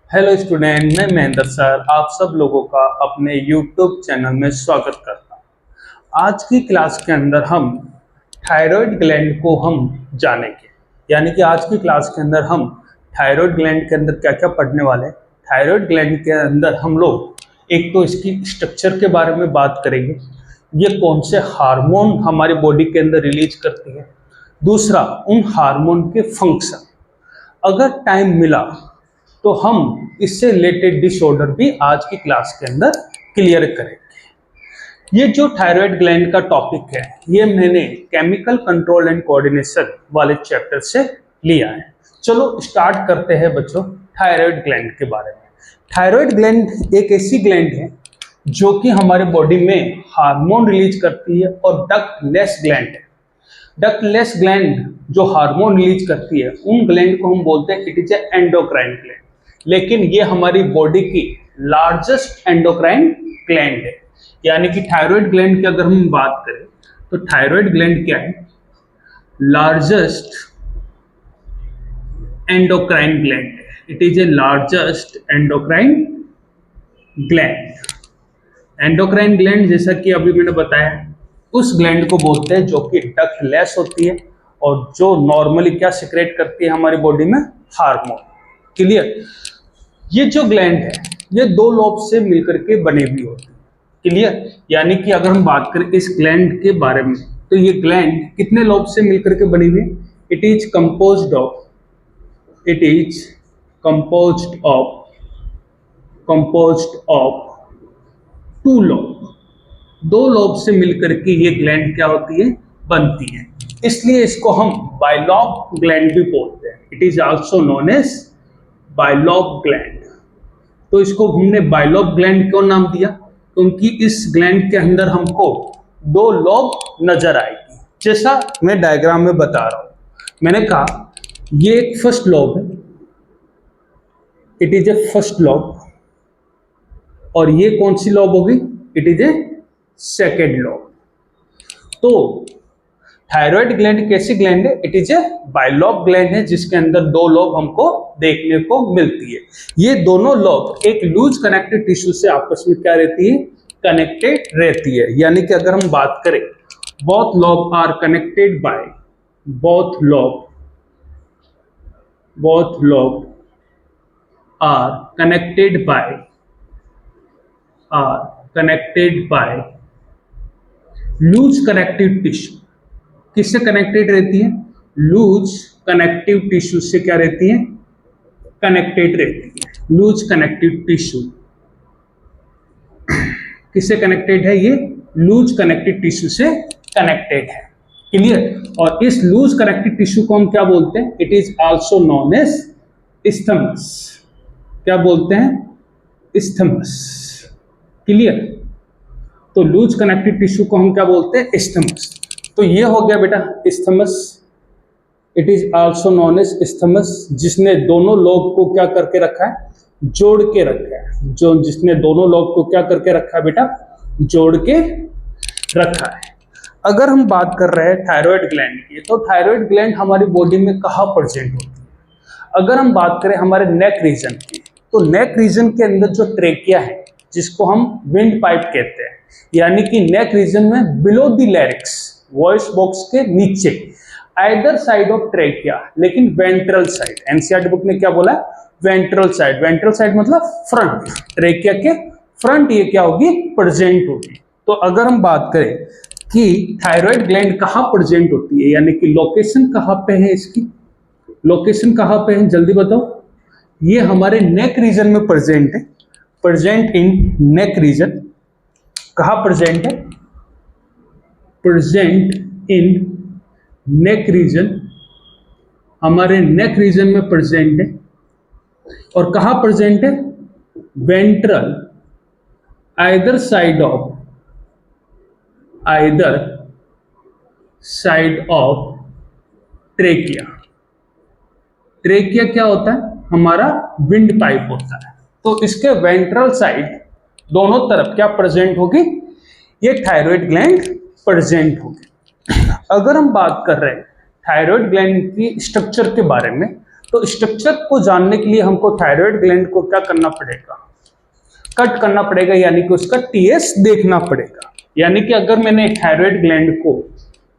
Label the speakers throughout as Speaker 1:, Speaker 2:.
Speaker 1: Hello student, मैं Mahendra sir आप सब लोगों का अपने यूट्यूब चैनल में स्वागत करता हूँ। आज की क्लास के अंदर हम थायराइड ग्लैंड को हम जानेंगे। यानी कि आज की क्लास के अंदर हम थायराइड ग्लैंड के अंदर क्या क्या पढ़ने वाले हैं। थायराइड ग्लैंड के अंदर हम लोग एक तो इसकी स्ट्रक्चर के बारे में बात करेंगे, ये कौन से हार्मोन हमारी बॉडी के अंदर रिलीज करती है, दूसरा उन हार्मोन के फंक्शन। अगर टाइम मिला तो हम इससे रिलेटेड डिसऑर्डर भी आज की क्लास के अंदर क्लियर करेंगे। ये जो थायराइड ग्लैंड का टॉपिक है, ये मैंने केमिकल कंट्रोल एंड कोऑर्डिनेशन वाले चैप्टर से लिया है। चलो स्टार्ट करते हैं बच्चों थायराइड ग्लैंड के बारे में। थायराइड ग्लैंड एक ऐसी ग्लैंड है जो कि हमारे बॉडी में हार्मोन रिलीज करती है और डक्टलेस ग्लैंड है। डक्टलेस ग्लैंड जो हार्मोन रिलीज करती है उन ग्लैंड को हम बोलते हैं इट इज एंडोक्राइन ग्लैंड। लेकिन ये हमारी बॉडी की लार्जेस्ट एंडोक्राइन ग्लैंड है। यानी कि थायराइड ग्लैंड की अगर हम बात करें तो थायराइड ग्लैंड क्या है, लार्जेस्ट एंडोक्राइन ग्लैंड है। It is a largest endocrine gland. Endocrine gland जैसा कि अभी मैंने बताया उस ग्लैंड को बोलते हैं जो कि डक्टलेस होती है और जो नॉर्मली क्या सिक्रेट करती है हमारी बॉडी में, हार्मोन। क्लियर। ये जो ग्लैंड है ये दो लोब से मिलकर के बनी हुई होती है। क्लियर। यानी कि अगर हम बात करें इस ग्लैंड के बारे में तो ये ग्लैंड कितने लोब से मिलकर के बनी हुई है? It is composed of two lobe. दो लोब से मिलकर के ये ग्लैंड क्या होती है, बनती है। इसलिए इसको हम बाइलोब ग्लैंड भी बोलते हैं। It is also known as bilobe gland. तो इसको हमने बाइलोब ग्लैंड क्यों नाम दिया? क्योंकि इस ग्लैंड के अंदर हमको दो लोब नजर आएगी, जैसा मैं डायग्राम में बता रहा हूं। मैंने कहा ये एक फर्स्ट लोब है, it is a first lobe, और ये कौन सी लोब होगी? It is a second lobe. तो थायराइड ग्लैंड कैसी ग्लैंड है? It is a bilobe gland है जिसके अंदर दो लोब हमको देखने को मिलती है। ये दोनों लोब एक लूज कनेक्टेड टिश्यू से आपस में क्या रहती है, कनेक्टेड रहती है। यानी कि अगर हम बात करें both lobe are connected by both lobe are connected by loose connective tissue. किससे कनेक्टेड रहती है? लूज कनेक्टिव टिश्यू से क्या रहती है, कनेक्टेड रहती है। लूज कनेक्टिव टिश्यू किससे कनेक्टेड है? ये लूज कनेक्टिव टिश्यू से कनेक्टेड है। क्लियर। और इस लूज कनेक्टिव टिश्यू को हम क्या बोलते हैं? It is also known as isthmus. क्या बोलते हैं? इस्थमस। क्लियर। तो लूज कनेक्टिव टिश्यू को हम क्या बोलते हैं? इस्थमस। तो ये हो गया बेटा isthmus. It is also known as isthmus, जिसने दोनों लोब को क्या करके रखा है, जोड़ के रखा है। जो जिसने दोनों लोब को क्या करके रखा है बेटा, जोड़ के रखा है। अगर हम बात कर रहे हैं थायराइड ग्लैंड की, तो थायराइड ग्लैंड हमारी बॉडी में कहाँ प्रेजेंट होती है? अगर हम बात करें हमारे नेक रीजन की, तो नेक रीजन के अंदर जो ट्रेकिया है जिसको हम विंड पाइप कहते हैं, यानी कि नेक रीजन में बिलो द लैरिक्स, वॉइस बॉक्स के नीचे, आइदर साइड ऑफ ट्रेकिया, लेकिन वेंट्रल साइड। एनसीईआरटी बुक ने क्या बोला है? Ventral side. वेंट्रल साइड मतलब फ्रंट, ट्रेकिया के फ्रंट ये क्या होगी, प्रेजेंट होगी। तो अगर हम बात करें कि थायराइड ग्लैंड कहाँ प्रेजेंट होती है, यानी कि लोकेशन कहाँ पे है इसकी, लोकेशन कहाँ पे है जल्दी बताओ। ये हमारे नेक रीजन में प्रेजेंट है, प्रेजेंट इन नेक रीजन। कहाँ प्रेजेंट है? प्रेजेंट इन नेक रीजन, हमारे नेक रीजन में प्रेजेंट है। और कहाँ प्रेजेंट है? Ventral, either side of trachea. Trachea क्या होता है? हमारा विंड पाइप होता है। तो इसके वेंट्रल साइड दोनों तरफ क्या प्रेजेंट होगी, ये थायराइड ग्लैंड प्रेजेंट होगी। अगर हम बात कर रहे हैं थायराइड ग्लैंड की स्ट्रक्चर के बारे में, तो स्ट्रक्चर को जानने के लिए हमको थायराइड ग्लैंड को क्या करना पड़ेगा, कट करना पड़ेगा, यानी कि उसका टीएस देखना पड़ेगा। यानी कि अगर मैंने थायराइड ग्लैंड को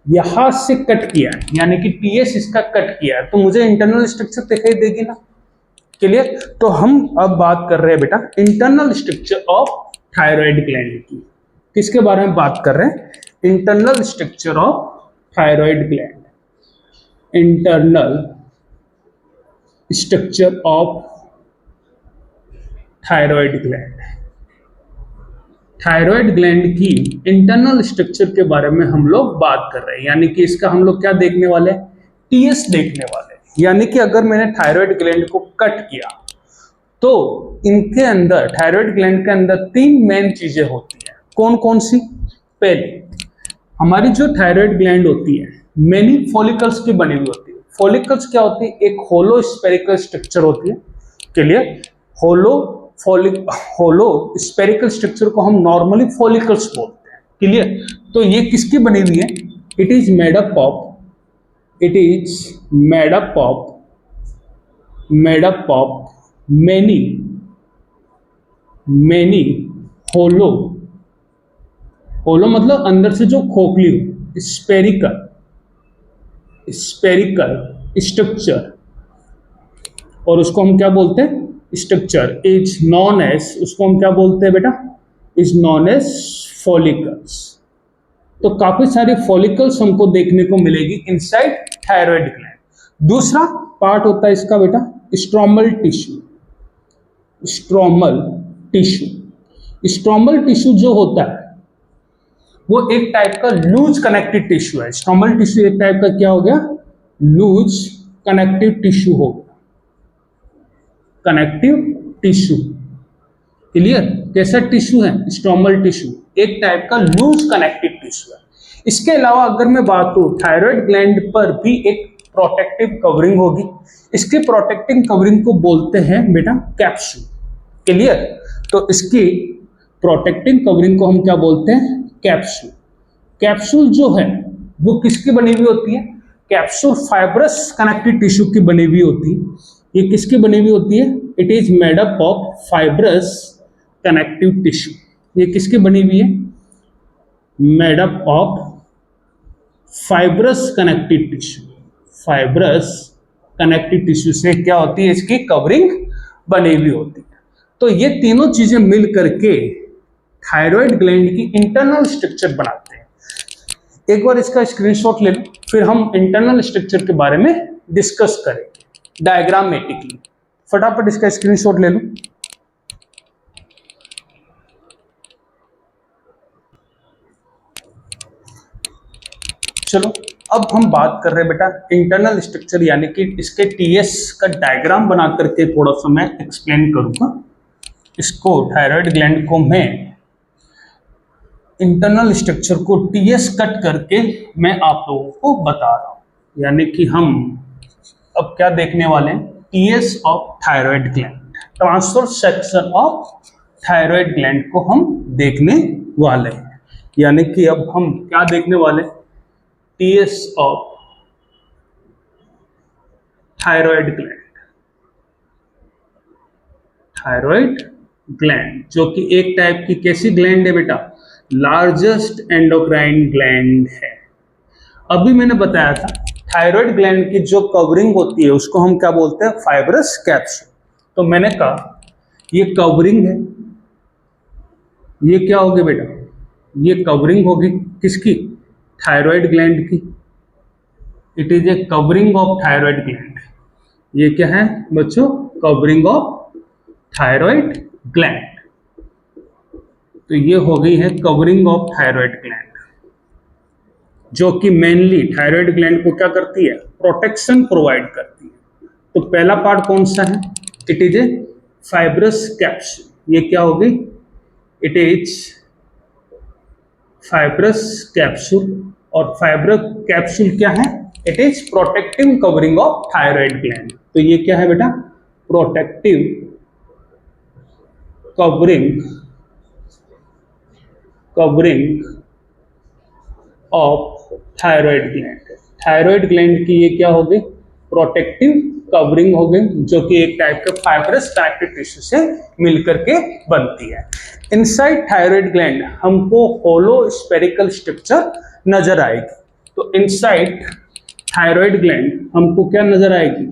Speaker 1: यहां से कट किया है, यानी कि टीएस इसका कट किया है, तो मुझे इंटरनल स्ट्रक्चर दिखाई देगी ना। क्लियर? तो हम अब बात कर रहे हैं बेटा internal structure of thyroid gland की। किसके बारे में बात कर रहे हैं? Internal structure of thyroid gland. Internal structure of thyroid gland. Thyroid gland की इंटरनल स्ट्रक्चर के बारे में हम लोग बात कर रहे हैं, यानी कि इसका हम लोग क्या देखने वाले हैं? टीएस देखने वाले हैं। यानी कि अगर मैंने थायराइड ग्लैंड को कट किया तो इनके अंदर, थायराइड ग्लैंड के अंदर 3 मेन चीजें होती हैं। कौन कौन सी? पहले हमारी जो थायराइड ग्लैंड होती है मेनी फॉलिकल्स की बनी हुई होती है। फॉलिकल्स क्या होती है? एक होलो स्पेरिकल स्ट्रक्चर होती है। क्लियर? होलो स्पेरिकल स्ट्रक्चर को हम नॉर्मली फॉलिकल्स बोलते हैं। क्लियर? तो ये किसकी बनी हुई है? It is made up of many होलो मतलब अंदर से जो खोखली हो, स्पेरिकल स्ट्रक्चर, और उसको हम क्या बोलते हैं? स्ट्रक्चर इज नॉन एज, उसको हम क्या बोलते हैं बेटा? Is known as follicles. तो काफी सारे फॉलिकल्स हमको देखने को मिलेगी इनसाइड थायराइड ग्लैंड। दूसरा पार्ट होता है इसका बेटा स्ट्रोमल टिश्यू। स्ट्रोमल टिश्यू जो होता है वो एक टाइप का लूज कनेक्टिव टिश्यू है। स्ट्रोमल टिश्यू एक टाइप का क्या हो गया? लूज कनेक्टिव टिश्यू हो गया। Connective tissue. क्लियर? कैसा टिश्यू है? स्ट्रोमल टिश्यू एक टाइप का लूज कनेक्टिव टिश्यू है। इसके अलावा अगर मैं बात करूं, थायराइड ग्लैंड पर भी एक प्रोटेक्टिव कवरिंग होगी। इसके प्रोटेक्टिंग कवरिंग को बोलते हैं बेटा कैप्सूल। क्लियर? तो इसकी प्रोटेक्टिंग कवरिंग को हम क्या बोलते हैं? कैप्सूल। कैप्सूल जो है वो किसकी बनी हुई होती है? कैप्सूल फाइब्रस कनेक्टिव टिश्यू की बनी हुई होती है। ये किसकी बनी हुई होती है? It is made up of fibrous connective tissue. ये किसकी बनी हुई है? Made up of fibrous connective tissue. Fibrous connective tissue से क्या होती है? इसकी कवरिंग बनी हुई होती है। तो ये तीनों चीजें मिल करके थायराइड ग्लैंड की इंटरनल स्ट्रक्चर बनाते हैं। एक बार इसका स्क्रीनशॉट ले लो, फिर हम इंटरनल स्ट्रक्चर के बारे में डिस्कस करेंगे डायग्रामेटिकली। फटाफट इसका स्क्रीनशॉट ले लो। चलो अब हम बात कर रहे हैं बेटा इंटरनल स्ट्रक्चर, यानी कि इसके टीएस का डायग्राम बना करके थोड़ा सा मैं एक्सप्लेन करूंगा। इसको थायराइड ग्लैंड को मैं इंटरनल स्ट्रक्चर को टीएस कट करके मैं आप लोगों को बता रहा हूं। यानी कि हम अब क्या देखने वाले हैं? TS of thyroid gland, transverse section of thyroid gland को हम देखने वाले हैं। यानी कि अब हम क्या देखने वाले हैं? TS of thyroid gland. Thyroid gland जो कि एक टाइप की कैसी ग्लैंड है बेटा? लार्जेस्ट एंडोक्राइन ग्लैंड है। अभी मैंने बताया था थायराइड ग्लैंड की जो कवरिंग होती है उसको हम क्या बोलते हैं? Fibrous capsule. तो मैंने कहा ये कवरिंग है। ये क्या होगी बेटा? ये कवरिंग होगी किसकी? थायराइड ग्लैंड की। It is a covering of thyroid gland. ये क्या है बच्चों? Covering of thyroid gland. तो ये हो गई है कवरिंग ऑफ थायराइड ग्लैंड, जो कि मेनली थायराइड ग्लैंड को क्या करती है? प्रोटेक्शन प्रोवाइड करती है। तो पहला पार्ट कौन सा है? It is a fibrous capsule. ये क्या हो गई? It is fibrous capsule. और फाइब्रस कैप्सूल क्या है? It is protective covering of thyroid gland. तो ये क्या है बेटा? Protective covering of thyroid gland. Thyroid gland की ये क्या हो गई? प्रोटेक्टिव कवरिंग हो गई, जो कि एक टाइप का फाइब्रस कनेक्टिव टिश्यू से मिलकर के बनती है। इनसाइड थायराइड ग्लैंड हमको होलो स्फेरिकल स्ट्रक्चर नजर आएगी। तो इनसाइड थायराइड ग्लैंड हमको क्या नजर आएगी?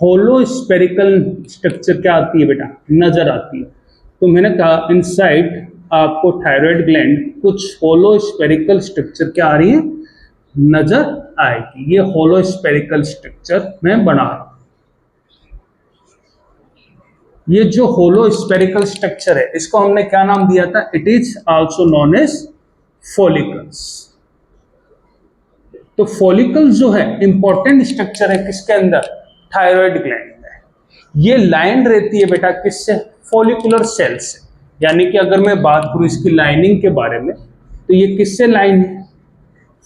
Speaker 1: होलो स्फेरिकल स्ट्रक्चर क्या आती है बेटा? नजर आती है। तो मैंने कहा इनसाइड आपको थायराइड ग्लैंड कुछ होलो स्फेरिकल स्ट्रक्चर क्या आ रही है? नजर आएगी। ये होलो स्फेरिकल स्ट्रक्चर मैं बना रहा हूं। ये जो होलो स्फेरिकल स्ट्रक्चर है इसको हमने क्या नाम दिया था? It is also known as follicles. तो फॉलिकल जो है इंपॉर्टेंट स्ट्रक्चर है किसके अंदर? थायराइड ग्लैंड में। ये लाइन रहती है बेटा किससे? फॉलिकुलर सेल से। यानी कि अगर मैं बात करूं इसकी लाइनिंग के बारे में, तो ये किससे लाइन है?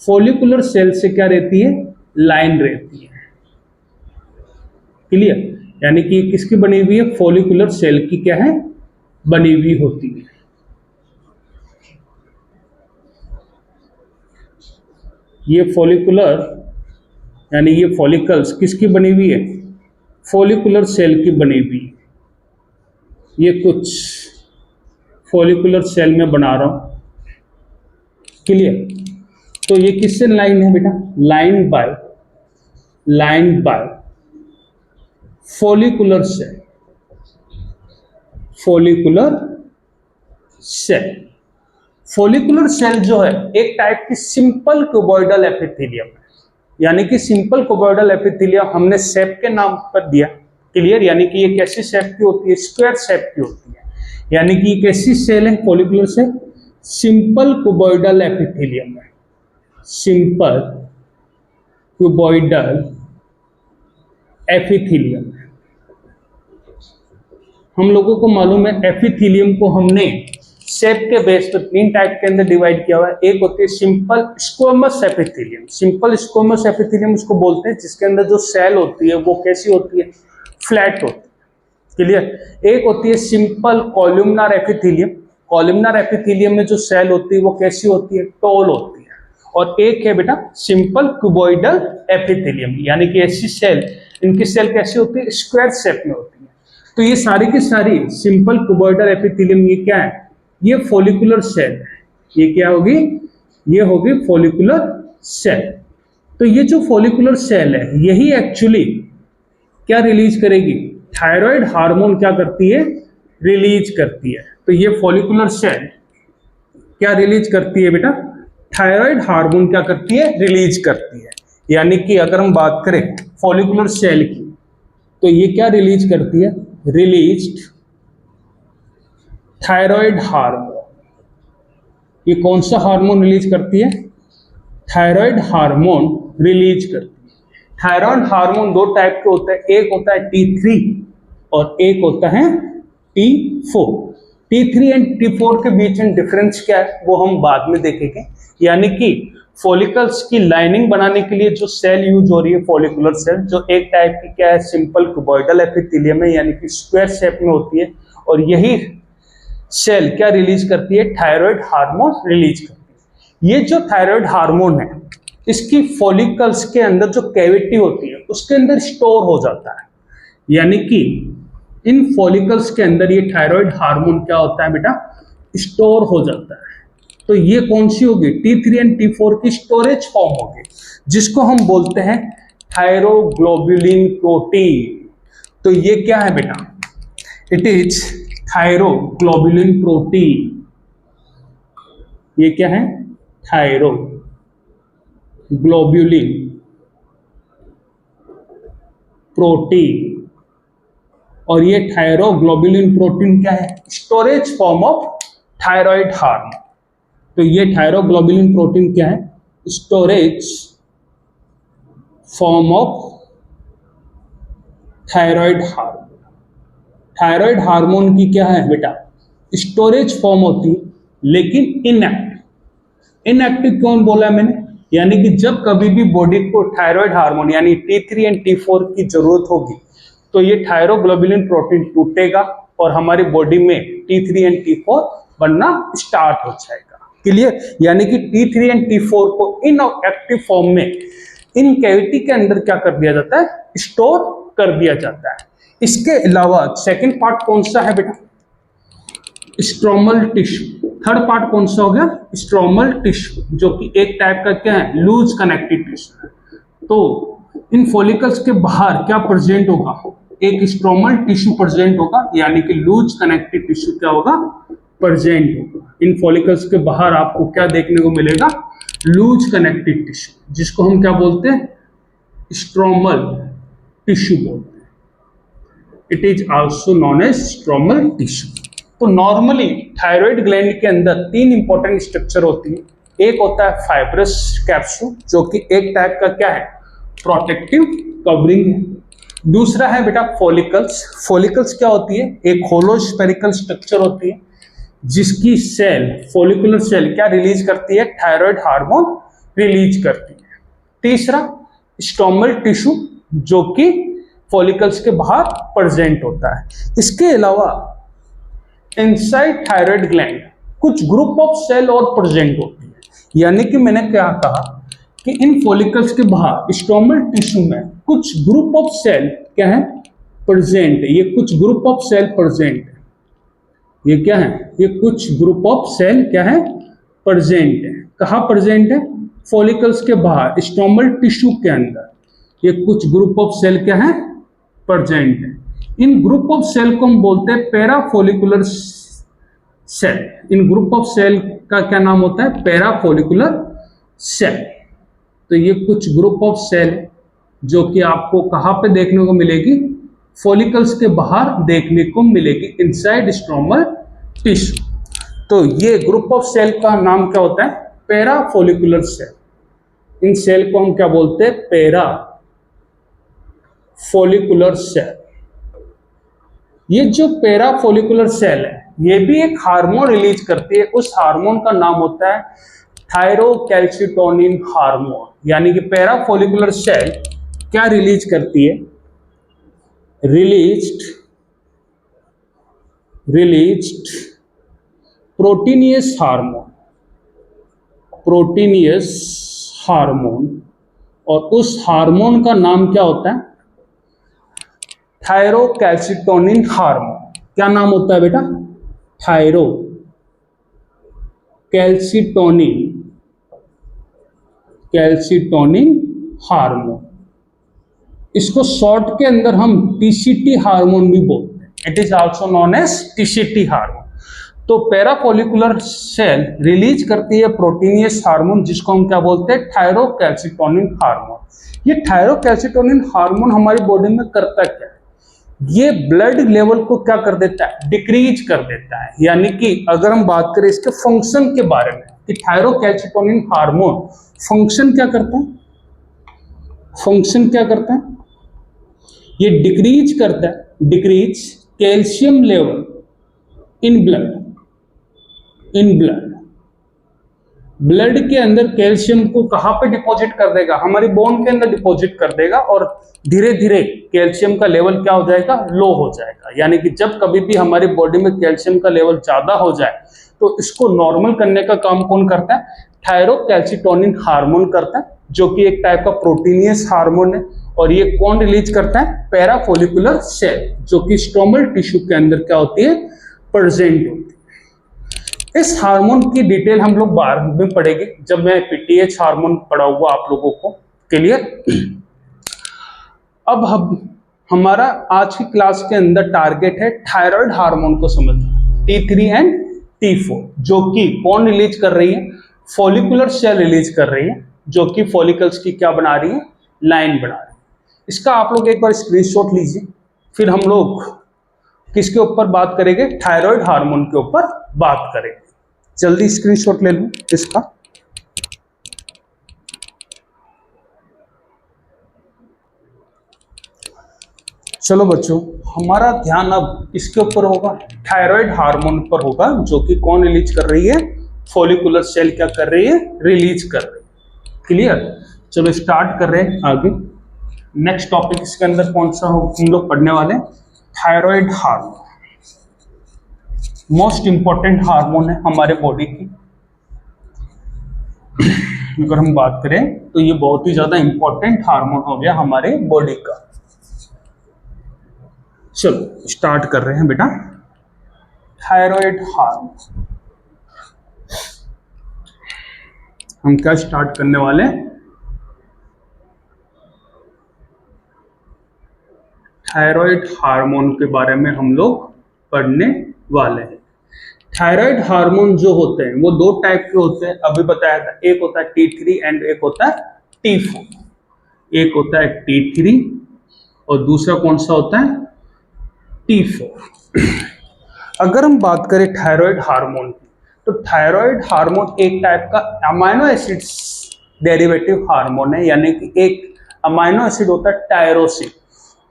Speaker 1: फॉलिकुलर सेल से क्या रहती है? लाइन रहती है। क्लियर? यानी कि किसकी बनी हुई है? फॉलिकुलर सेल की क्या है? बनी हुई होती है। ये फॉलिकुलर यानी ये फॉलिकल्स किसकी बनी हुई है? फॉलिकुलर सेल की बनी हुई है। ये कुछ फॉलिकुलर सेल में बना रहा हूं। क्लियर? तो ये किससे लाइन है बेटा? Line by follicular cell. Follicular cell जो है एक टाइप की सिंपल क्यूबॉइडल एपिथेलियम है। यानी कि सिंपल क्यूबॉइडल एपिथेलियम हमने शेप के नाम पर दिया। क्लियर? यानी कि ये कैसी शेप की होती है? स्क्वायर शेप की होती है। यानी कि ये कैसी सेल है? Follicular cell. Simple cuboidal epithelium है। Simple cuboidal epithelium. हम लोगों को मालूम है एपिथेलियम को हमने शेप के बेस पर तीन टाइप के अंदर डिवाइड किया हुआ है। एक होती है simple squamous epithelium. Simple squamous epithelium उसको बोलते हैं जिसके अंदर जो सेल होती है वो कैसी होती है? फ्लैट होती है। क्लियर? एक होती है simple columnar epithelium. Columnar epithelium में जो सेल होती है वो कैसी होती है? टॉल होती है। और एक है बेटा सिंपल क्यूबॉइडल एपिथेलियम। यानी कि ऐसी सेल, इनकी सेल कैसी होती है? स्क्वायर शेप में होती है। तो ये सारी की सारी सिंपल क्यूबॉइडल एपिथेलियम ये क्या है? ये फॉलिकुलर सेल है। ये क्या होगी? ये होगी फॉलिकुलर सेल। तो ये जो फॉलिकुलर सेल है यही एक्चुअली क्या रिलीज करेगी? थायराइड हार्मोन क्या करती है? रिलीज करती है। तो ये फॉलिकुलर सेल क्या रिलीज करती है बेटा? थायराइड हार्मोन क्या करती है? रिलीज करती है। यानी कि अगर हम बात करें फॉलिकुलर सेल की तो ये क्या रिलीज करती है? Released thyroid hormone. ये कौन सा हार्मोन रिलीज करती है? थायराइड हार्मोन रिलीज करती है। थायराइड हार्मोन दो टाइप के होते हैं। एक होता है T3 और एक होता है T4। T3 एंड T4 के बीच में डिफरेंस क्या है वो हम बाद में देखेंगे। यानी कि फॉलिकल्स की लाइनिंग बनाने के लिए जो सेल यूज हो रही है फॉलिकुलर सेल, जो एक टाइप की क्या है? सिंपल क्यूबॉइडल एपिथेलियम है। यानी कि स्क्वायर शेप में होती है। और यही सेल क्या रिलीज करती है? थायराइड हार्मोन रिलीज करती है। ये जो थायराइड हार्मोन है इसकी फॉलिकल्स के अंदर जो कैविटी होती है उसके अंदर स्टोर हो जाता है। यानी कि इन फॉलिकल्स के अंदर ये थायराइड हार्मोन क्या होता है बेटा? स्टोर हो जाता है। तो ये कौन सी होगी? T3 एंड T4 की स्टोरेज फॉर्म होगी जिसको हम बोलते हैं थायरोग्लोबुलिन प्रोटीन। तो ये क्या है बेटा? It is thyroglobulin protein. ये क्या है? Thyroglobulin protein. और ये थायरोग्लोबुलिन प्रोटीन क्या है? Storage form of thyroid hormone. तो ये थायरोग्लोबुलिन प्रोटीन क्या है? Storage form of thyroid hormone. Thyroid hormone की क्या है बेटा? स्टोरेज फॉर्म होती है लेकिन इनएक्टिव। इनएक्टिव कौन बोला मैंने? यानी कि जब कभी भी बॉडी को थायराइड हार्मोन यानी T3 एंड T4 की जरूरत होगी तो ये थायरोग्लोबुलिन प्रोटीन टूटेगा और हमारी बॉडी में T3 एंड T4 बनना स्टार्ट हो जाएगा। क्लियर? यानी कि T3 एंड T4 को इनएक्टिव फॉर्म में इन कैविटी के अंदर क्या कर दिया जाता है? स्टोर कर दिया जाता है। इसके अलावा सेकंड पार्ट कौन सा है बेटा? Stromal tissue. थर्ड पार्ट कौन सा हो गया? स्ट्रोमल टिश्यू, जो कि एक टाइप का क्या है? लूज कनेक्टिव टिश्यू है। तो इन फॉलिकल्स के बाहर क्या प्रेजेंट होगा? एक स्ट्रोमल टिश्यू प्रेजेंट होगा, यानी कि लूज कनेक्टिव टिश्यू क्या होगा? प्रेजेंट होगा। इन फॉलिकल्स के बाहर आपको क्या देखने को मिलेगा? लूज कनेक्टिव टिश्यू, जिसको हम क्या बोलते हैं? स्ट्रोमल टिश्यू बोलते हैं। It is also known as stromal tissue. तो नॉर्मली थायराइड ग्लैंड के अंदर तीन इंपॉर्टेंट स्ट्रक्चर होती है। एक होता है फाइब्रस कैप्सूल, जो कि एक टाइप का क्या है? प्रोटेक्टिव कवरिंग है। दूसरा है बेटा फॉलिकल्स। फॉलिकल्स क्या होती है? एक होलो स्फेरिकल स्ट्रक्चर होती है, जिसकी सेल, फॉलिकुलर सेल क्या रिलीज करती है? थायराइड हार्मोन रिलीज करती है। तीसरा स्ट्रोमल टिश्यू, जो कि फॉलिकल्स के बाहर प्रेजेंट होता है। इसके अलावा इनसाइड थायराइड ग्लैंड कुछ ग्रुप ऑफ सेल और प्रेजेंट होती है। यानी कि मैंने क्या कहा कि इन फॉलिकल्स के बाहर स्ट्रोमल टिश्यू में कुछ ग्रुप ऑफ सेल क्या है? प्रेजेंट है। ये कुछ ग्रुप ऑफ सेल प्रेजेंट है। ये क्या है? ये कुछ ग्रुप ऑफ सेल क्या है? प्रेजेंट है। कहाँ प्रेजेंट है? फॉलिकल्स के बाहर स्ट्रोमल टिश्यू के अंदर ये कुछ ग्रुप ऑफ सेल क्या है? प्रेजेंट है। इन ग्रुप ऑफ सेल को हम बोलते हैं पैराफोलिकुलर सेल। इन ग्रुप ऑफ सेल का क्या नाम होता है? Parafollicular cell. तो ये कुछ ग्रुप ऑफ सेल जो कि आपको कहाँ पे देखने को मिलेगी? फॉलिकल्स के बाहर देखने को मिलेगी, इनसाइड स्ट्रोमल टिश्यू। तो ये ग्रुप ऑफ सेल का नाम क्या होता है? Parafollicular cell. इन सेल को हम क्या बोलते हैं? Parafollicular cell. ये जो पैराफोलिकुलर सेल है, ये भी एक हार्मोन रिलीज करती है। उस हार्मोन का नाम होता है थायरोकैल्सिटोनिन हार्मोन। यानी कि पैराफोलिकुलर सेल क्या रिलीज करती है? Released proteinaceous hormone. और उस हार्मोन का नाम क्या होता है? Thyrocalcitonin hormone. क्या नाम होता है बेटा? Calcitonin hormone. इसको शॉर्ट के अंदर हम टीसीटी हार्मोन भी बोलते हैं। It is also known as TCT hormone. तो पैराफोलिकुलर सेल रिलीज करती है प्रोटीनियस हार्मोन, जिसको हम क्या बोलते हैं? Thyrocalcitonin hormone. ये थायरोकैल्सिटोनिन हार्मोन हमारी बॉडी में करता क्या है? ये ब्लड लेवल को क्या कर देता है? डिक्रीज कर देता है। यानी कि अगर हम बात करें इसके फंक्शन के बारे में कि थायरोकैल्सिटोनिन हार्मोन फंक्शन क्या करता है? ये डिक्रीज करता है, decrease calcium level in blood के अंदर कैल्शियम को कहां पे डिपॉजिट कर देगा? हमारी बोन के अंदर डिपॉजिट कर देगा, और धीरे धीरे कैल्शियम का लेवल क्या हो जाएगा? लो हो जाएगा। यानी कि जब कभी भी हमारी बॉडी में कैल्शियम का लेवल ज्यादा हो जाए, तो इसको नॉर्मल करने का काम कौन करता है? थायरोकैल्सिटोनिन हार्मोन करता है, जो कि एक टाइप का प्रोटीनियस हार्मोन है। और ये कौन रिलीज करता है? पैराफोलिकुलर सेल, जो कि स्ट्रोमल टिश्यू के अंदर क्या होती है? प्रेजेंट होती है। इस हार्मोन की डिटेल हम लोग बाद में पढ़ेंगे, जब मैं पीटीएच हार्मोन पढ़ाऊंगा आप लोगों को। क्लियर? अब हमारा आज की क्लास के अंदर टारगेट है थायराइड हार्मोन को समझना, T3 एंड T4, जो कि कौन रिलीज कर रही है? फॉलिकुलर सेल रिलीज कर रही है, जो कि फॉलिकल्स की क्या बना रही है? लाइन बना रही है। इसका आप लोग एक बार स्क्रीनशॉट लीजिए, फिर हम लोग किसके ऊपर बात करेंगे? थायराइड हार्मोन के ऊपर बात करेंगे। जल्दी स्क्रीनशॉट ले लो इसका। चलो बच्चों, हमारा ध्यान अब इसके ऊपर होगा? थायराइड हार्मोन पर होगा, जो कि कौन रिलीज कर रही है? फॉलिकुलर सेल क्या कर रही है? रिलीज कर रही है। क्लियर? चलो स्टार्ट कर रहे हैं आगे। नेक्स्ट टॉपिक इसके अंदर कौन सा हो हम लोग पढ़ने वाले? Thyroid hormone. Most important hormone है हमारे बॉडी की। अगर हम बात करें तो ये बहुत ही ज्यादा इंपॉर्टेंट हार्मोन हो गया हमारे बॉडी का। चलो स्टार्ट कर रहे हैं बेटा। थायराइड हार्मोन हम क्या स्टार्ट करने वाले हैं? थायराइड हार्मोन के बारे में हम लोग पढ़ने वाले हैं। थायराइड हार्मोन जो होते हैं वो दो टाइप के होते हैं, अभी बताया था। एक होता है T3 एंड एक होता है T4। एक होता है T3 और दूसरा कौन सा होता है? T4। अगर हम बात करें थायराइड हार्मोन की, तो थायराइड हार्मोन एक टाइप का अमाइनो एसिड्स डेरिवेटिव हार्मोन है, यानी कि एक अमाइनो एसिड होता है टायरोसिन।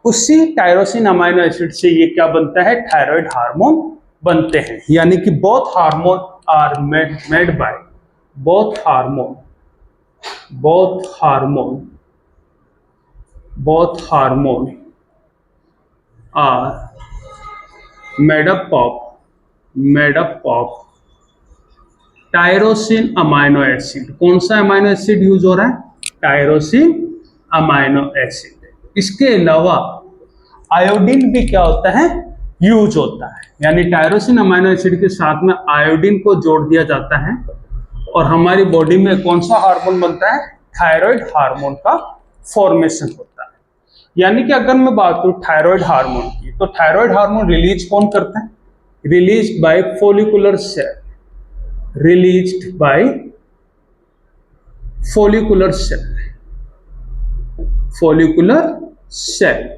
Speaker 1: उसी टायरोसिन अमाइनो एसिड से ये क्या बनता है? थायराइड हार्मोन बनते हैं। यानी कि both hormone are made by both hormone are made up of tyrosine amino acid. कौन सा अमाइनो एसिड यूज हो रहा है? Tyrosine amino acid. इसके अलावा आयोडीन भी क्या होता है? यूज होता है। यानी टायरोसिन अमाइनो एसिड के साथ में आयोडीन को जोड़ दिया जाता है और हमारी बॉडी में कौन सा हार्मोन बनता है? थायराइड हार्मोन का फॉर्मेशन होता है। यानी कि अगर मैं बात करूं थायराइड हार्मोन की, तो थायराइड हार्मोन रिलीज कौन करता है? Released by follicular cell. Released by follicular cell,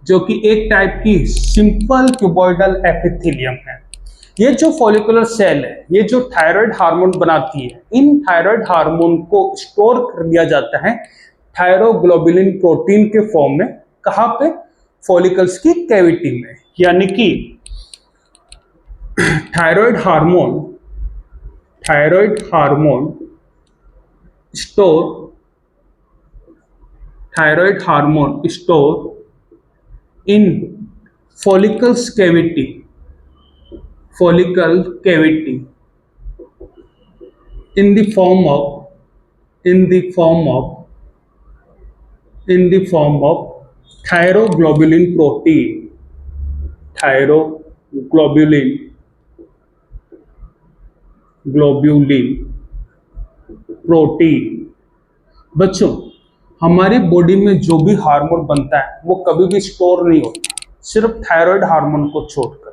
Speaker 1: जो कि एक टाइप की सिंपल क्यूबॉइडल एपिथेलियम है। ये जो फॉलिकुलर सेल है, ये जो थायराइड हार्मोन बनाती है, इन थायराइड हार्मोन को स्टोर कर दिया जाता है थायरोग्लोबुलिन प्रोटीन के फॉर्म में। कहां पे? फॉलिकल्स की कैविटी में। यानी कि thyroid hormone store in follicle cavity in the form of thyroglobulin protein। बच्चों, हमारी बॉडी में जो भी हार्मोन बनता है वो कभी भी स्टोर नहीं होता, सिर्फ थायराइड हार्मोन को छोड़कर।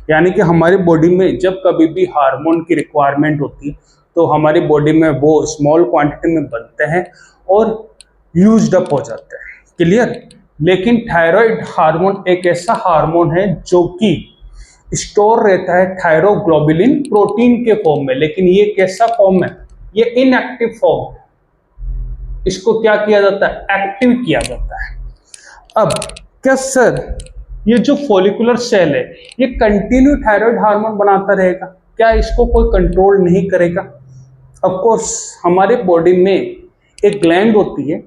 Speaker 1: यानी कि हमारी बॉडी में जब कभी भी हार्मोन की रिक्वायरमेंट होती है तो हमारी बॉडी में वो स्मॉल क्वांटिटी में बनते हैं और यूज्ड अप हो जाते हैं। क्लियर? लेकिन थायराइड हार्मोन एक ऐसा हार्मोन है जो कि स्टोर रहता है थायरोग्लोबुलिन प्रोटीन के फॉर्म में। लेकिन ये कैसा फॉर्म है? ये इनएक्टिव फॉर्म है। इसको क्या किया जाता है? एक्टिव किया जाता है। अब क्या सर ये जो फॉलिकुलर सेल है ये कंटिन्यू थायराइड हार्मोन बनाता रहेगा? क्या इसको कोई कंट्रोल नहीं करेगा? ऑफ कोर्स, हमारे बॉडी में एक ग्लैंड होती है,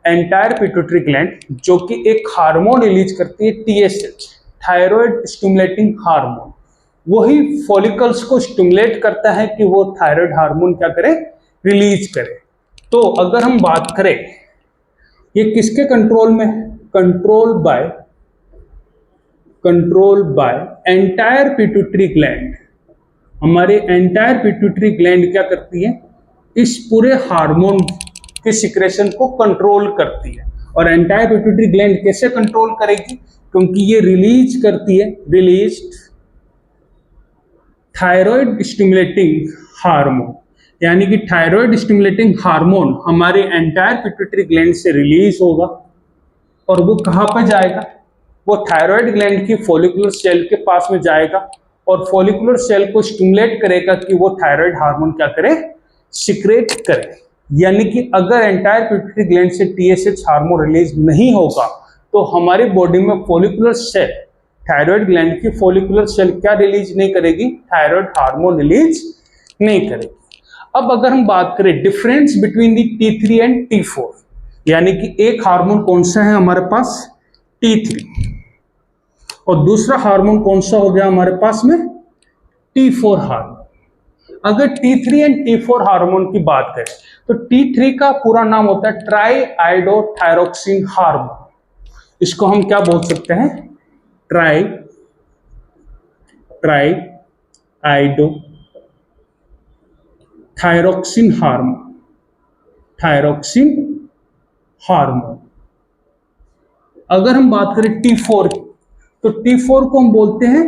Speaker 1: एंटायर पिट्यूटरी ग्लैंड, जो कि एक हार्मोन रिलीज करती है TSH, थायराइड स्टिमुलेटिंग हार्मोन। वही फॉलिकल्स को स्टिमुलेट करता है कि वो थायराइड हार्मोन क्या करे? रिलीज करे। तो अगर हम बात करें ये किसके कंट्रोल में? Control by entire pituitary gland. हमारे एंटायर पिट्यूटरी ग्लैंड क्या करती है? इस पूरे हार्मोन के सिक्रेशन को कंट्रोल करती है। और एंटायर पिट्यूटरी ग्लैंड कैसे कंट्रोल करेगी? क्योंकि ये रिलीज करती है थायराइड स्टिमुलेटिंग हार्मोन। यानी कि थायराइड स्टिमुलेटिंग हार्मोन हमारे एंटायर पिट्यूटरी ग्लैंड से रिलीज होगा और वो कहां पर जाएगा? वो थायराइड ग्लैंड की फॉलिकुलर सेल के पास में जाएगा और फॉलिकुलर सेल को स्टिमुलेट करेगा कि वो थायराइड हार्मोन क्या करे? सिक्रेट करे। यानी कि अगर एंटायर पिट्यूटरी ग्लैंड से TSH हार्मोन रिलीज नहीं होगा तो हमारी बॉडी में फॉलिकुलर सेल, थायराइड ग्लैंड की फॉलिकुलर सेल क्या रिलीज नहीं करेगी? थायराइड हार्मोन रिलीज नहीं करेगी। अब अगर हम बात करें difference between the T3 and T4, यानी कि एक हार्मोन कौन सा है हमारे पास? T3, और दूसरा हार्मोन कौन सा हो गया हमारे पास में? T4 hormone. अगर T3 एंड T4 हार्मोन की बात करें तो T3 का पूरा नाम होता है ट्राई आइडोथायरोक्सिन हार्मोन। इसको हम क्या बोल सकते हैं? Try आइडो thyroxine hormone. अगर हम बात करें T4 की, तो T4 को हम बोलते हैं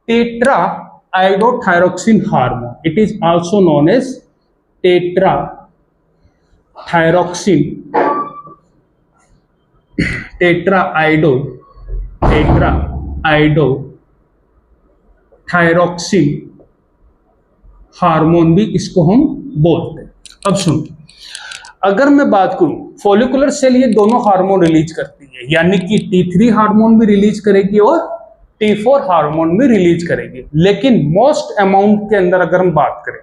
Speaker 1: tetra iodothyroxine hormone. It is also known as tetra thyroxine tetra iodo thyroxine hormone भी इसको हम बोलते हैं। अब सुनो, अगर मैं बात करूं, फॉलिकुलर सेल ये दोनों हार्मोन रिलीज करती है, यानी कि T3 हार्मोन भी रिलीज करेगी और T4 हार्मोन भी रिलीज करेगी। लेकिन मोस्ट अमाउंट के अंदर अगर हम बात करें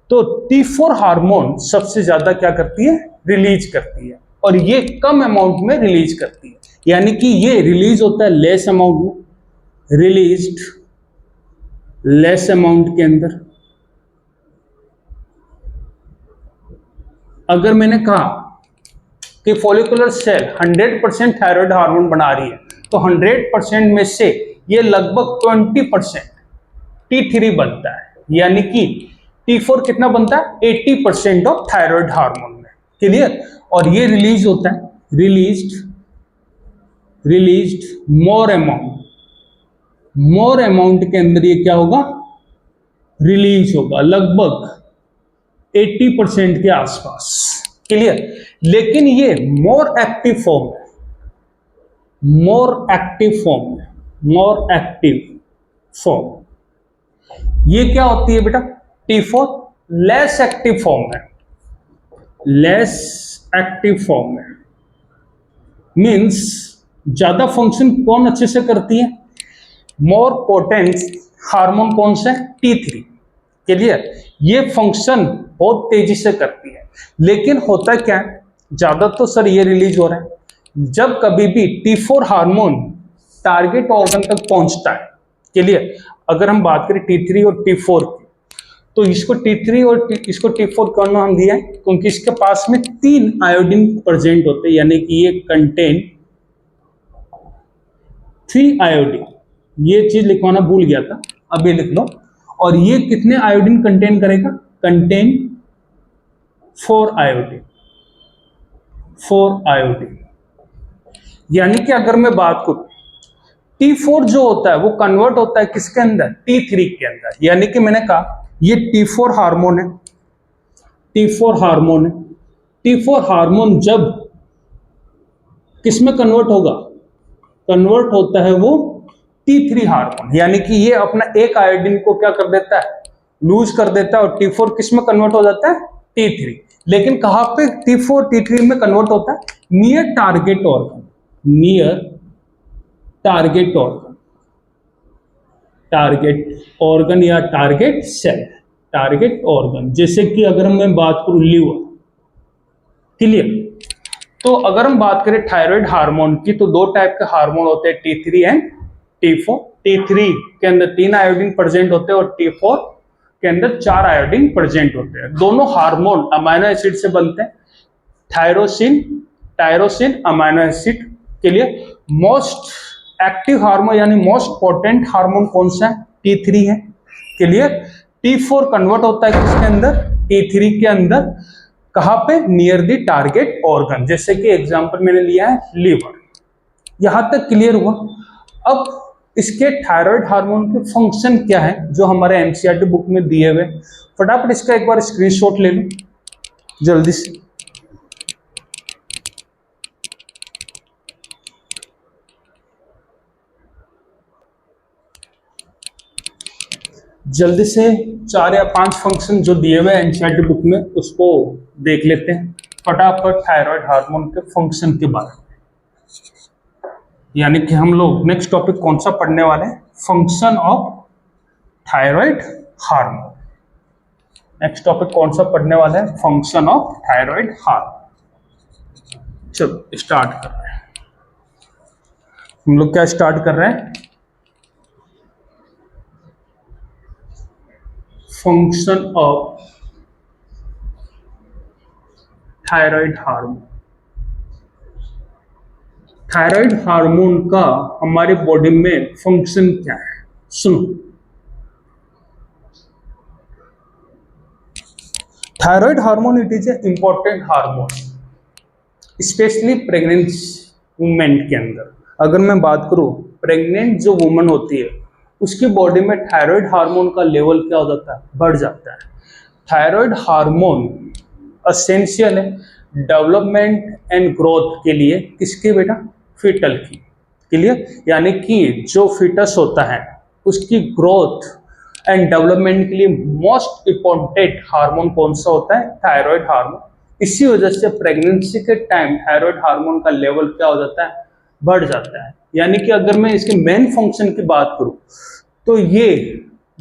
Speaker 1: तो T4 हार्मोन सबसे ज्यादा क्या करती है, रिलीज करती है, और ये कम अमाउंट में रिलीज करती है, यानी कि ये रिलीज होता है लेस अमाउंट में, रिलीज्ड लेस अमाउंट के अंदर। अगर मैंने कहा कि फॉलिकुलर सेल 100% थायराइड हार्मोन बना रही है, तो 100% में से ये लगभग 20% T3 बनता है, यानी कि T4 कितना बनता है, 80% ऑफ थायराइड हार्मोन में। क्लियर? और ये रिलीज होता है, रिलीज्ड मोर अमाउंट के अंदर ये क्या होगा, रिलीज होगा लगभग 80% के आसपास। क्लियर? लेकिन ये मोर एक्टिव फॉर्म ये क्या होती है बेटा, T4 लेस एक्टिव फॉर्म में मींस ज्यादा फंक्शन कौन अच्छे से करती है, मोर पोटेंट हार्मोन कौन सा है, T3। क्लियर? ये फंक्शन बहुत तेजी से करती है, लेकिन होता क्या है, ज्यादा तो सर ये रिलीज हो रहा है, जब कभी भी T4 हार्मोन टारगेट ऑर्गन तक पहुंचता है। क्लियर? अगर हम बात करें T3 और T4 की, तो इसको T3 और इसको T4 क्यों नाम दिया है, क्योंकि इसके पास में 3 आयोडीन प्रेजेंट होते हैं, यानी कि ये कंटेन 3 आयोडीन। ये चीज लिखवाना भूल गया था, अभी लिख लो। और ये कितने आयोडीन कंटेन करेगा, कंटेन 4 आयोडीन। यानी कि अगर मैं बात करूं, T4 जो होता है वो कन्वर्ट होता है किसके अंदर, T3 के अंदर। यानी कि मैंने कहा ये T4 हार्मोन है, T4 हार्मोन जब किस में कन्वर्ट होगा, कन्वर्ट होता है वो T3 हार्मोन, यानी कि ये अपना एक आयोडीन को क्या कर देता है, लूज कर देता है, और T4 किस में कन्वर्ट हो जाता है, T3। लेकिन कहां पे T4 T3 में कन्वर्ट होता है, नियर टारगेट ऑर्गन या टारगेट सेल, टारगेट ऑर्गन। जैसे कि अगर मैं बात करूं लीवर। क्लियर? तो अगर हम बात करें थायराइड हार्मोन की, तो 2 टाइप के हार्मोन होते हैं, T3 एंड T4। T3 के अंदर 3 आयोडीन प्रेजेंट होते हैं और T4 के अंदर 4 आयोडीन प्रेजेंट होते हैं। दोनों हार्मोन अमाइनो एसिड से बनते हैं, टायरोसिन अमाइनो एसिड। के लिए मोस्ट एक्टिव हार्मोन यानी मोस्ट पोटेंट हार्मोन कौन सा है, T3 है। क्लियर? T4 कन्वर्ट होता है किसके अंदर, T3 के अंदर। कहां पे, नियर द टारगेट ऑर्गन। जैसे कि एग्जांपल मैंने लिया है लीवर। यहां तक क्लियर हुआ? अब इसके थायराइड हार्मोन के फंक्शन क्या है जो हमारे एनसीईआरटी बुक में दिए हुए, फटाफट इसका एक बार स्क्रीनशॉट ले लो जल्दी से। जल्दी से 4 या 5 फंक्शन जो दिए हुए एनसीईआरटी बुक में उसको देख लेते हैं फटाफट, थायराइड हार्मोन के फंक्शन के बारे में। यानी कि हम लोग नेक्स्ट टॉपिक कौन सा पढ़ने वाले हैं, function of thyroid hormone. Next topic कौन सा पढ़ने वाले हैं, फंक्शन ऑफ थायराइड हार्मोन। चलो स्टार्ट कर रहे हैं। हम लोग क्या स्टार्ट कर रहे हैं, function of thyroid hormone. Thyroid hormone का हमारे बॉडी में फंक्शन क्या है, सुनो। Thyroid hormone it is a important hormone, specially pregnant women के अंदर। अगर मैं बात करूं, प्रेग्नेंट जो वुमन होती है उसकी बॉडी में थायराइड हार्मोन का लेवल क्या हो जाता है, बढ़ जाता है। थायराइड हार्मोन एसेंशियल है डेवलपमेंट एंड ग्रोथ के लिए, किसके बेटा, फीटल की। क्लियर, यानी कि जो फीटस होता है उसकी ग्रोथ एंड डेवलपमेंट के लिए मोस्ट इंपॉर्टेंट हार्मोन कौन सा होता है, थायराइड हार्मोन। इसी वजह से प्रेगनेंसी के टाइम थायराइड हार्मोन का लेवल क्या हो जाता है, बढ़ जाता है। यानी कि अगर मैं इसके मेन फंक्शन की बात करूं तो ये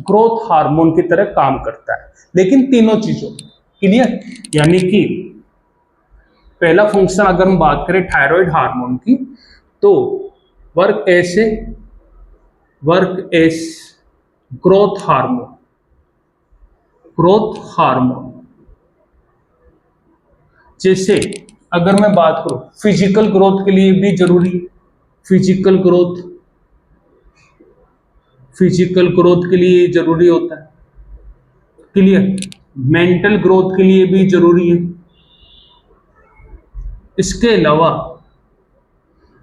Speaker 1: ग्रोथ हार्मोन की तरह काम करता है, लेकिन तीनों चीजों। क्लियर, यानी कि पहला फंक्शन अगर हम बात करें थायराइड हार्मोन की, तो वर्क एस ग्रोथ हार्मोन। जैसे अगर मैं बात करूं फिजिकल ग्रोथ के लिए भी जरूरी है, फिजिकल ग्रोथ के लिए जरूरी होता है। क्लियर, मेंटल ग्रोथ के लिए भी जरूरी है। इसके अलावा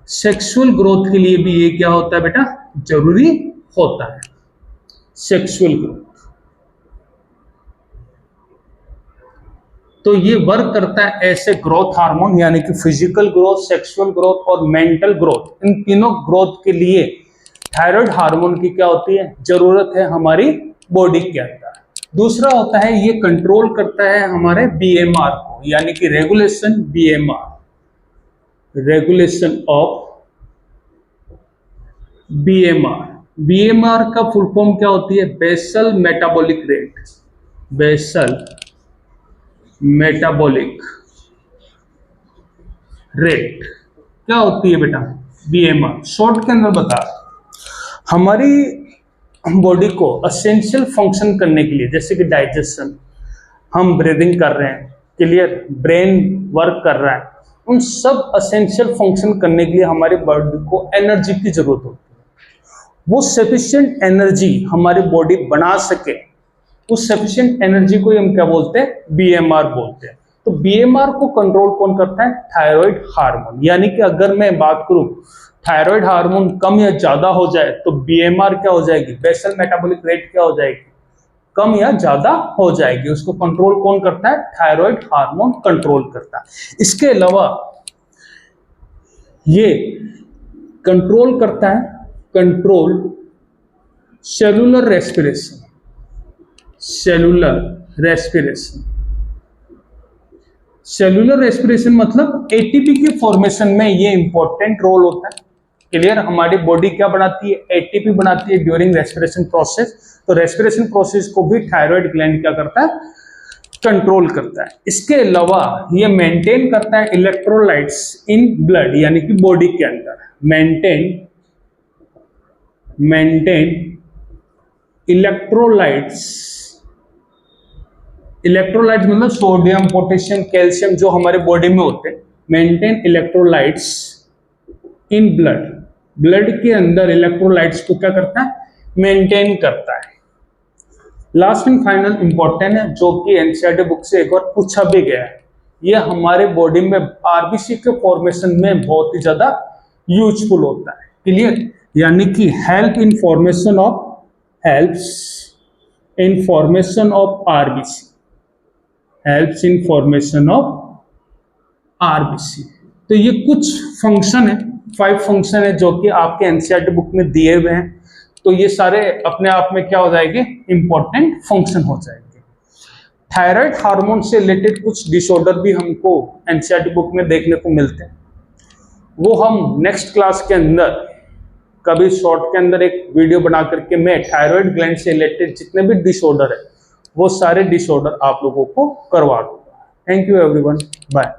Speaker 1: सेक्सुअल ग्रोथ के लिए भी ये क्या होता है बेटा, जरूरी होता है, सेक्सुअल ग्रोथ। तो ये वर्क करता है ऐसे ग्रोथ हार्मोन, यानी कि फिजिकल ग्रोथ, सेक्सुअल ग्रोथ और मेंटल ग्रोथ, इन तीनों ग्रोथ के लिए थायराइड हार्मोन की क्या होती है, जरूरत है हमारी बॉडी के अंदर। दूसरा होता है ये कंट्रोल करता है हमारे बीएमआर को, यानी कि रेगुलेशन ऑफ बीएमआर का फुल फॉर्म क्या होती है, बेसल मेटाबॉलिक रेट क्या होती है बेटा, बीएमआर। शॉर्ट के अंदर बता, हमारी बॉडी को एसेंशियल फंक्शन करने के लिए, जैसे कि डाइजेशन, हम ब्रीदिंग कर रहे हैं, क्लियर, ब्रेन वर्क कर रहा है, उन सब एसेंशियल फंक्शन करने के लिए हमारी बॉडी को एनर्जी की जरूरत होती है। वो सफिशिएंट एनर्जी हमारी बॉडी बना सके, उस सफिशिएंट एनर्जी को हम क्या बोलते हैं, बीएमआर बोलते हैं। तो बीएमआर को कंट्रोल कौन करता है, थायराइड हार्मोन। यानी कि अगर मैं बात करूं थायराइड हार्मोन कम या ज्यादा हो जाए तो बीएमआर क्या हो जाएगी, बेसल मेटाबॉलिक रेट क्या हो जाएगी, कम या ज्यादा हो जाएगी। उसको कंट्रोल कौन करता है, थायराइड हार्मोन कंट्रोल करता है। इसके अलावा ये कंट्रोल करता है सेलुलर रेस्पिरेशन मतलब एटीपी के फॉर्मेशन में ये इंपॉर्टेंट रोल होता है। क्लियर, हमारी बॉडी क्या बनाती है, एटीपी बनाती है ड्यूरिंग रेस्पिरेशन प्रोसेस। तो रेस्पिरेशन प्रोसेस को भी थायराइड ग्लैंड क्या करता है, कंट्रोल करता है। इसके अलावा ये मेंटेन करता है इलेक्ट्रोलाइट्स इन ब्लड, यानी कि बॉडी के अंदर मेंटेन इलेक्ट्रोलाइट्स मतलब सोडियम, पोटेशियम, कैल्शियम जो हमारे बॉडी में होते हैं। मेंटेन इलेक्ट्रोलाइट्स इन ब्लड के अंदर इलेक्ट्रोलाइट्स को क्या करता है, मेंटेन करता है। लास्ट एंड फाइनल इंपॉर्टेंट है, जो कि एनसीईआरटी बुक से एक बार पूछा भी गया है। ये हमारे बॉडी में आरबीसी के फॉर्मेशन में बहुत ही ज्यादा यूजफुल होता है। क्लियर, यानी कि helps in formation of RBC. तो ये कुछ फंक्शन है, 5 फंक्शन है जो कि आपके एनसीईआरटी बुक में दिए हुए हैं। तो ये सारे अपने आप में क्या हो जाएंगे, इंपॉर्टेंट फंक्शन हो जाएंगे। थायराइड हार्मोन से रिलेटेड कुछ डिसऑर्डर भी हमको एनसीईआरटी बुक में देखने को मिलते हैं, वो हम नेक्स्ट क्लास के अंदर कभी शॉर्ट के अंदर एक वीडियो बना करके मैं थायराइड ग्लैंड से रिलेटेड जितने भी डिसऑर्डर है वो सारे डिसऑर्डर आप लोगों को करवा दूंगा। Thank you everyone, bye.